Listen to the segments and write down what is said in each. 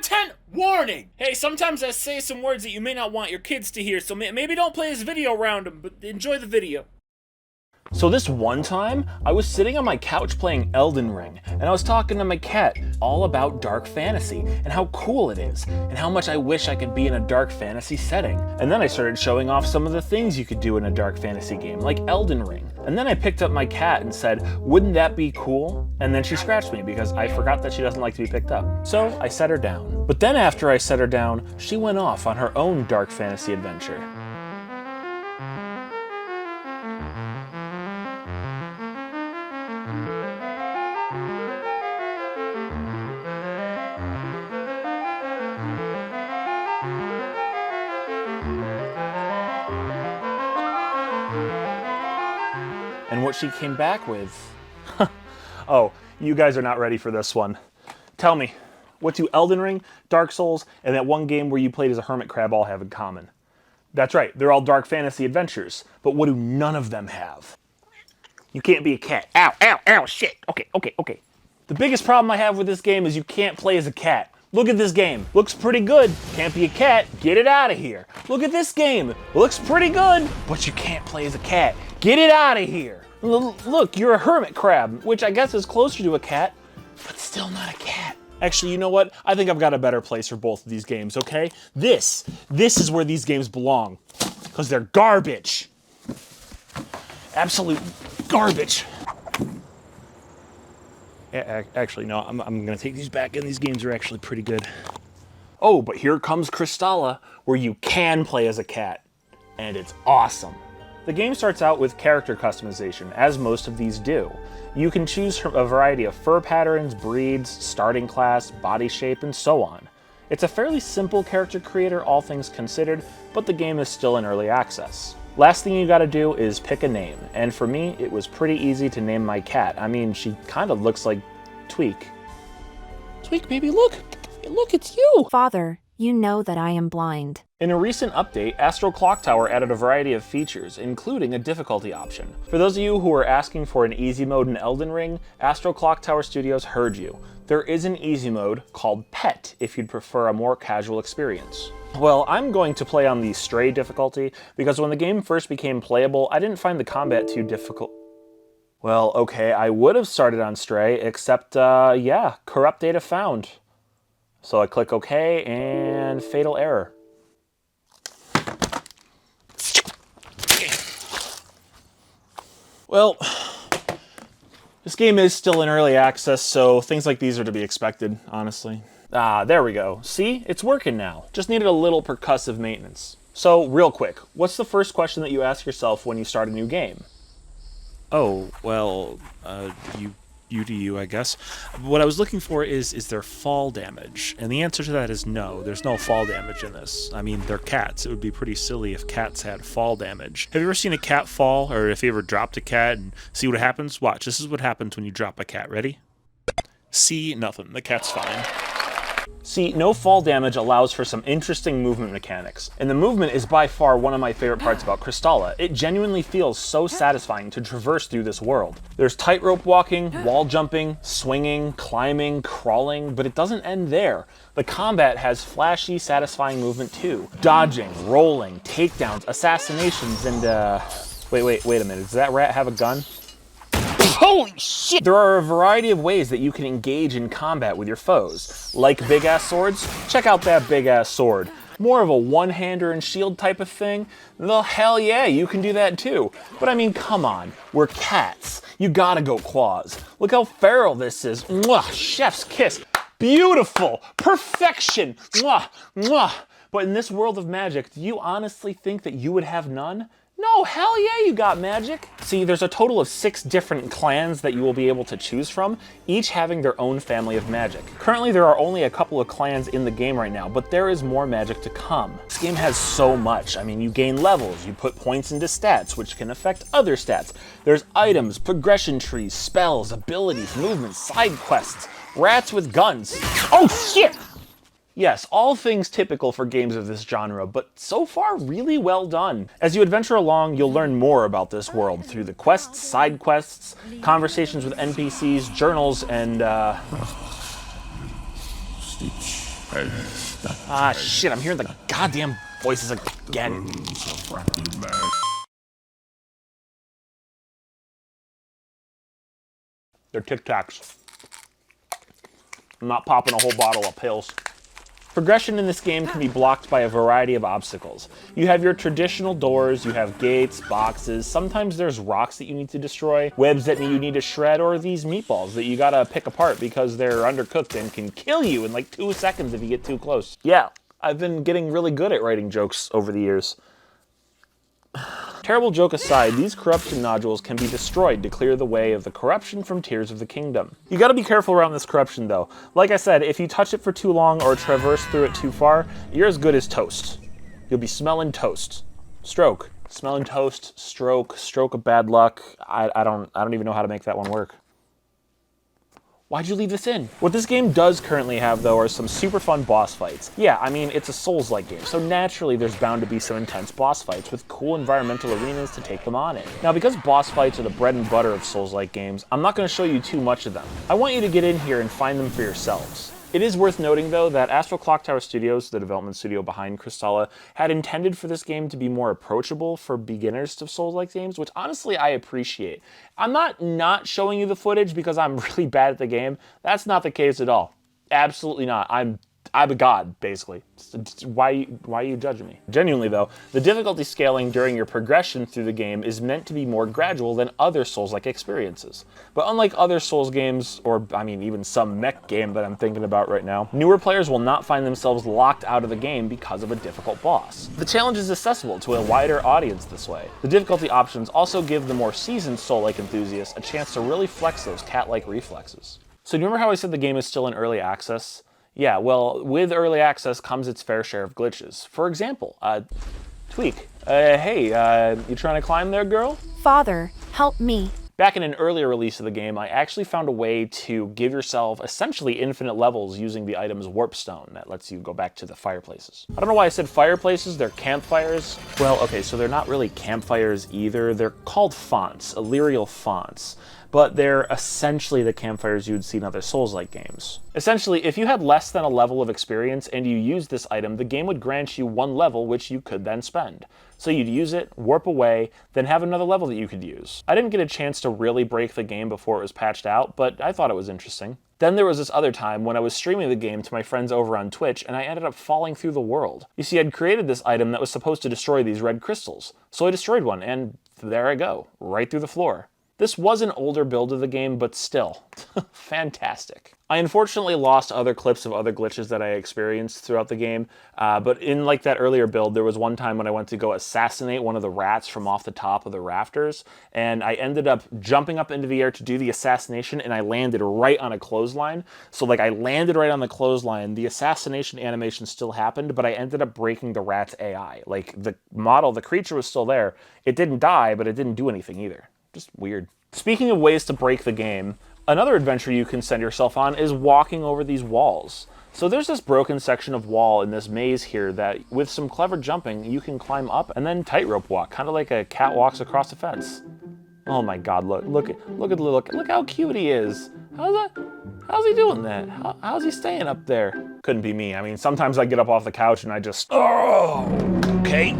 Content warning! Hey, sometimes I say some words that you may not want your kids to hear, so maybe don't play this video around them, but enjoy the video. So this one time, I was sitting on my couch playing Elden Ring, and I was talking to my cat all about dark fantasy, and how cool it is, and how much I wish I could be in a dark fantasy setting. And then I started showing off some of the things you could do in a dark fantasy game, like Elden Ring. And then I picked up my cat and said, wouldn't that be cool? And then she scratched me because I forgot that she doesn't like to be picked up. So I set her down. But then after I set her down, she went off on her own dark fantasy adventure. And what she came back with... Oh, you guys are not ready for this one. Tell me, what do Elden Ring, Dark Souls, and that one game where you played as a hermit crab all have in common? That's right, they're all dark fantasy adventures, but what do none of them have? You can't be a cat. Ow, ow, ow, shit. Okay. The biggest problem I have with this game is you can't play as a cat. Look at this game. Looks pretty good. Can't be a cat. Get it out of here. Look at this game. Looks pretty good, but you can't play as a cat. Get it out of here. Look, you're a hermit crab, which I guess is closer to a cat, but still not a cat. Actually, you know what? I think I've got a better place for both of these games, okay? This is where these games belong, because they're garbage. Absolute garbage. Actually, no, I'm gonna take these back, and these games are actually pretty good. Oh, but here comes Kristala, where you can play as a cat, and it's awesome. The game starts out with character customization, as most of these do. You can choose from a variety of fur patterns, breeds, starting class, body shape, and so on. It's a fairly simple character creator, all things considered, but the game is still in early access. Last thing you gotta do is pick a name, and for me, it was pretty easy to name my cat. I mean, she kind of looks like Tweak. Tweak, baby, look! Look, it's you! Father, you know that I am blind. In a recent update, Astral Clock Tower added a variety of features, including a difficulty option. For those of you who are asking for an easy mode in Elden Ring, Astral Clock Tower Studios heard you. There is an easy mode called Pet if you'd prefer a more casual experience. Well, I'm going to play on the Stray difficulty because when the game first became playable, I didn't find the combat too difficult. Well, okay, I would have started on Stray, except, yeah, corrupt data found. So I click OK, and fatal error. Well, this game is still in early access, so things like these are to be expected, honestly. Ah, there we go. See? It's working now. Just needed a little percussive maintenance. So, real quick, what's the first question that you ask yourself when you start a new game? Oh, well, you do you, I guess. What I was looking for is there fall damage? And the answer to that is no, there's no fall damage in this. I mean, they're cats. It would be pretty silly if cats had fall damage. Have you ever seen a cat fall, or if you ever dropped a cat and see what happens? Watch, this is what happens when you drop a cat. Ready? See, nothing. The cat's fine. See, no fall damage allows for some interesting movement mechanics, and the movement is by far one of my favorite parts about Kristala. It genuinely feels so satisfying to traverse through this world. There's tightrope walking, wall jumping, swinging, climbing, crawling, but it doesn't end there. The combat has flashy, satisfying movement too. Dodging, rolling, takedowns, assassinations, and wait a minute, does that rat have a gun? Holy shit! There are a variety of ways that you can engage in combat with your foes. Like big-ass swords? Check out that big-ass sword. More of a one-hander and shield type of thing? Well, hell yeah, you can do that too. But I mean, come on, we're cats. You gotta go claws. Look how feral this is. Mwah, chef's kiss. Beautiful, perfection. Mwah, mwah. But in this world of magic, do you honestly think that you would have none? No, hell yeah, you got magic. See, there's a total of 6 different clans that you will be able to choose from, each having their own family of magic. Currently, there are only a couple of clans in the game right now, but there is more magic to come. This game has so much. I mean, you gain levels, you put points into stats, which can affect other stats. There's items, progression trees, spells, abilities, movements, side quests, rats with guns. Oh shit! Yes, all things typical for games of this genre, but so far really well done. As you adventure along, you'll learn more about this world through the quests, side quests, conversations with NPCs, journals, and Ah, shit, I'm hearing the goddamn voices again. They're Tic Tacs. I'm not popping a whole bottle of pills. Progression in this game can be blocked by a variety of obstacles. You have your traditional doors, you have gates, boxes, sometimes there's rocks that you need to destroy, webs that you need to shred, or these meatballs that you gotta pick apart because they're undercooked and can kill you in like 2 seconds if you get too close. Yeah, I've been getting really good at writing jokes over the years. Terrible joke aside, these corruption nodules can be destroyed to clear the way of the corruption from Tears of the Kingdom. You gotta be careful around this corruption though. Like I said, if you touch it for too long or traverse through it too far, you're as good as toast. You'll be smelling toast. Stroke. Smelling toast, stroke of bad luck. I don't even know how to make that one work. Why'd you leave this in? What this game does currently have, though, are some super fun boss fights. Yeah, I mean, it's a Souls-like game, so naturally there's bound to be some intense boss fights with cool environmental arenas to take them on in. Now, because boss fights are the bread and butter of Souls-like games, I'm not going to show you too much of them. I want you to get in here and find them for yourselves. It is worth noting, though, that Astral Clocktower Studios, the development studio behind Kristala, had intended for this game to be more approachable for beginners to Souls-like games, which honestly I appreciate. I'm not showing you the footage because I'm really bad at the game. That's not the case at all. Absolutely not. I'm a god, basically. Why are you judging me? Genuinely, though, the difficulty scaling during your progression through the game is meant to be more gradual than other Souls-like experiences. But unlike other Souls games, or I mean even some mech game that I'm thinking about right now, newer players will not find themselves locked out of the game because of a difficult boss. The challenge is accessible to a wider audience this way. The difficulty options also give the more seasoned Soul-like enthusiasts a chance to really flex those cat-like reflexes. So do you remember how I said the game is still in early access? Yeah, well, with early access comes its fair share of glitches. For example, Tweak. Hey, you trying to climb there, girl? Father, help me. Back in an earlier release of the game, I actually found a way to give yourself essentially infinite levels using the item's warp stone that lets you go back to the fireplaces. I don't know why I said fireplaces, they're campfires. Well, okay, so they're not really campfires either. They're called fonts, Illyrial fonts, but they're essentially the campfires you would see in other Souls-like games. Essentially, if you had less than a level of experience and you used this item, the game would grant you 1 level which you could then spend. So you'd use it, warp away, then have another level that you could use. I didn't get a chance to really break the game before it was patched out, but I thought it was interesting. Then there was this other time when I was streaming the game to my friends over on Twitch and I ended up falling through the world. You see, I'd created this item that was supposed to destroy these red crystals. So I destroyed one and there I go, right through the floor. This was an older build of the game, but still, fantastic. I unfortunately lost other clips of other glitches that I experienced throughout the game, but in like that earlier build, there was one time when I went to go assassinate one of the rats from off the top of the rafters, and I ended up jumping up into the air to do the assassination, and I landed right on a clothesline. So like I landed right on the clothesline, the assassination animation still happened, but I ended up breaking the rat's AI. Like the model, the creature was still there. It didn't die, but it didn't do anything either. Just weird. Speaking of ways to break the game, another adventure you can send yourself on is walking over these walls. So there's this broken section of wall in this maze here that, with some clever jumping, you can climb up and then tightrope walk, kind of like a cat walks across a fence. Oh my god, look how cute he is. How's he doing that? How's he staying up there? Couldn't be me. I mean, sometimes I get up off the couch and I just, oh, okay.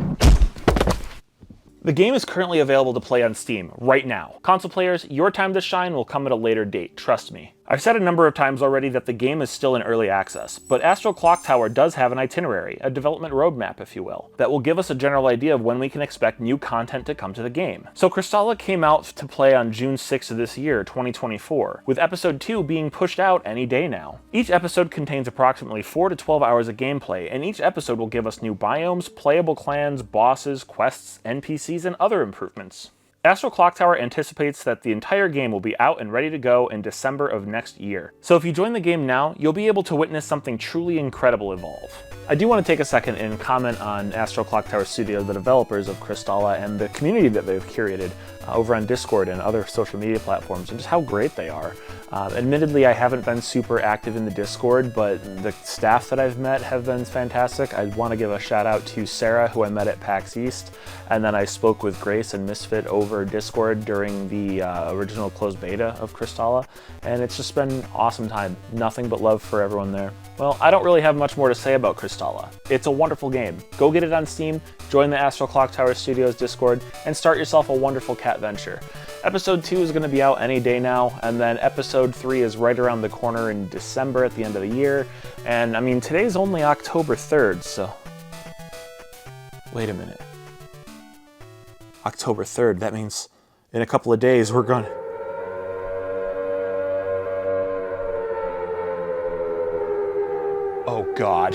The game is currently available to play on Steam right now. Console players, your time to shine will come at a later date, trust me. I've said a number of times already that the game is still in early access, but Astral Clocktower does have an itinerary, a development roadmap if you will, that will give us a general idea of when we can expect new content to come to the game. So Kristala came out to play on June 6th of this year, 2024, with episode 2 being pushed out any day now. Each episode contains approximately 4 to 12 hours of gameplay, and each episode will give us new biomes, playable clans, bosses, quests, NPCs, and other improvements. Astral Clocktower anticipates that the entire game will be out and ready to go in December of next year. So if you join the game now, you'll be able to witness something truly incredible evolve. I do want to take a second and comment on Astral Clocktower Studio, the developers of Kristala, and the community that they've curated over on Discord and other social media platforms, and just how great they are. Admittedly, I haven't been super active in the Discord, but the staff that I've met have been fantastic. I want to give a shout out to Sarah, who I met at PAX East, and then I spoke with Grace and Misfit over Discord during the original closed beta of Kristala, and it's just been an awesome time. Nothing but love for everyone there. Well, I don't really have much more to say about Kristala. It's a wonderful game. Go get it on Steam, join the Astral Clock Tower Studios Discord, and start yourself a wonderful cat venture. Episode 2 is going to be out any day now, and then Episode 3 is right around the corner in December at the end of the year. And I mean, today's only October 3rd, so... Wait a minute. October 3rd, that means in a couple of days we're going... Oh God.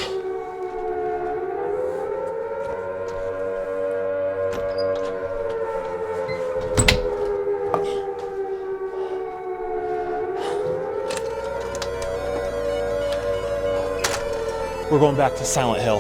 We're going back to Silent Hill.